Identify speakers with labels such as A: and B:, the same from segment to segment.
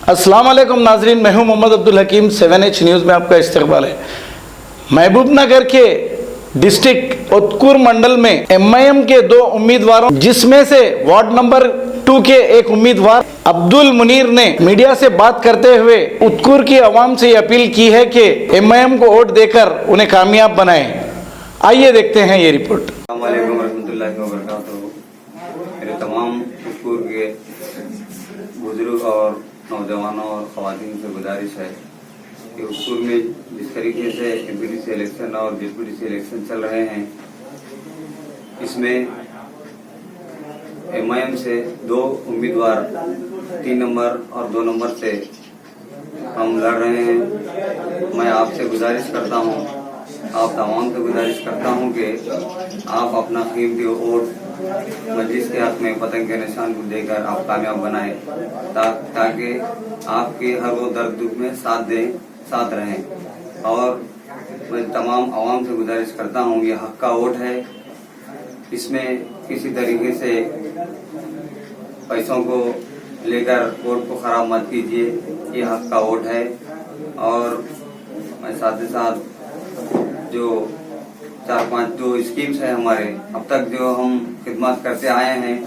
A: अस्सलाम वालेकुम नाजरीन, मैं हूं मोहम्मद अब्दुल हकीम। 7H न्यूज़ में आपका इस्तकबाल है। महबूबनगर के डिस्ट्रिक्ट उत्कुर मंडल में MIM के 2 उम्मीदवारों, जिसमें से वार्ड नंबर 2 के एक उम्मीदवार अब्दुल मुनीर ने मीडिया से बात करते हुए उत्कुर की आवाम से अपील की है कि MIM को वोट देकर उन्हें कामयाब बनाएं। आइए देखते हैं ये रिपोर्ट।
B: मेरे तमाम उत्कुर के बुजुर्ग और नौजवानों और ख़वातीन से गुजारिश है कि उत्कुर में जिस तरीके से MPDC इलेक्शन और JPDC इलेक्शन चल रहे हैं, इसमें MIM से 2 उम्मीदवार 3 नंबर और 2 नंबर से हम लड़ रहे हैं। मैं आपसे गुजारिश करता हूं, आप तमाम से गुजारिश करता हूं कि आप अपना कीमती वोट मस्जिद के हक में पतंग के निशान को देकर आप कामयाब बनाएं, ताकि आपके हर वो दर्द दुख में साथ रहें। और मैं तमाम आवाम से गुजारिश करता हूं, ये हक का वोट है, इसमें किसी तरीके से पैसों को लेकर वोट को खराब मत कीजिए। ये हक का वोट है। और मैं साथ ही साथ जो 4-5 जो स्कीम्स है हमारे, अब तक जो हम खिदमत करते आए हैं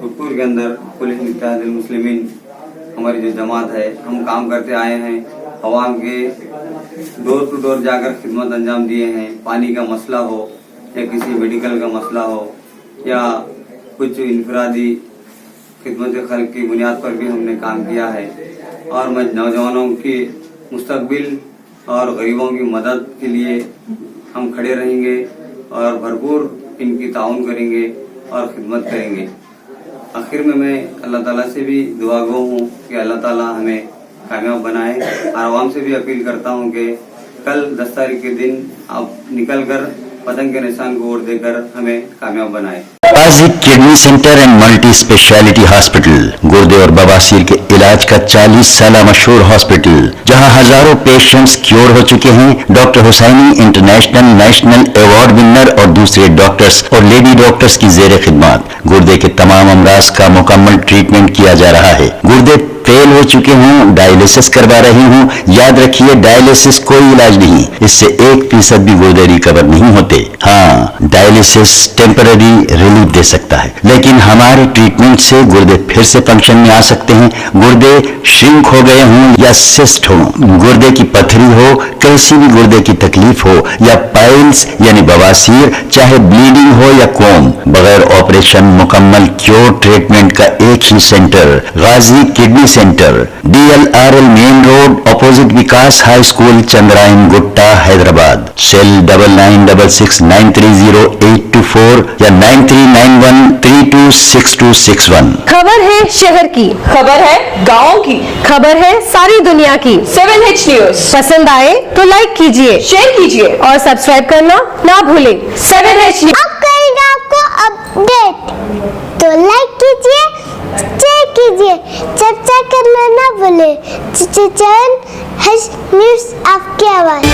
B: उत्कुर के अंदर, पुलिस इत्तेहादुल मुस्लिमीन हमारी जो जमात है, हम काम करते आए हैं। अवाम के डोर टू डोर जाकर खिदमत अंजाम दिए हैं। पानी का मसला हो या किसी मेडिकल का मसला हो या कुछ इनफरादी खिदमत खल्क की बुनियाद पर भी हमने काम किया है। और मैं नौजवानों की मुस्तकबिल और गरीबों की मदद के लिए हम खड़े रहेंगे और भरपूर इनकी ताउन करेंगे और खिदमत करेंगे। आखिर में मैं अल्लाह ताला से भी दुआ गो हूँ कि अल्लाह ताला हमें कामयाब बनाए। और आवाम से भी अपील करता हूँ कि कल 10 तारीख के दिन आप निकल कर पतंग के निशान को वोट देकर हमें कामयाब बनाए।
C: Ghazi kidney centre and multi speciality hospital, गुर्दे और बवासीर के इलाज का 40 साल मशहूर हॉस्पिटल, जहां हजारों पेशेंट्स क्योर हो चुके हैं। Doctor Husaini international national award winner और दूसरे डॉक्टर्स और लेडी डॉक्टर्स की जेर खिदमत गुर्दे के तमाम अमराज का मुकम्मल ट्रीटमेंट किया जा रहा है। गुर्दे फेल हो चुके हों, डायलिसिस करवा रही हूँ, याद रखिए डायलिसिस कोई इलाज नहीं, इससे 1% भी गुर्दे रिकवर नहीं होते। हाँ, डायलिसिस टेम्पररी रिलीफ दे सकता है, लेकिन हमारे ट्रीटमेंट से गुर्दे फिर से फंक्शन में आ सकते हैं। गुर्दे श्रिंक हो गए हों या सिस्ट हो, गुर्दे की पथरी हो, कैसी भी गुर्दे की तकलीफ हो या पाइल्स यानी बवासीर, चाहे ब्लीडिंग हो या कोम, बगैर ऑपरेशन मुकम्मल क्योर ट्रीटमेंट का एक ही centre, Ghazi kidney centre, DLRL main road, opposite Vikas high school, Chandrayan Gutta, Hyderabad. Cell 9966930824 या 9391326261।
D: खबर है शहर की,
E: खबर है गाँव की,
D: खबर है सारी दुनिया की।
E: 7H न्यूज़
D: पसंद आए तो लाइक कीजिए,
E: शेयर कीजिए
D: और सब्सक्राइब करना ना भूलें।
E: 7H न्यूज़
F: अब करेगा आपको अपडेट, तो लाइक कीजिए, शेयर कीजिए, चर्चा करना ना भूले। चैनल न्यूज़ आपकी आवाज़।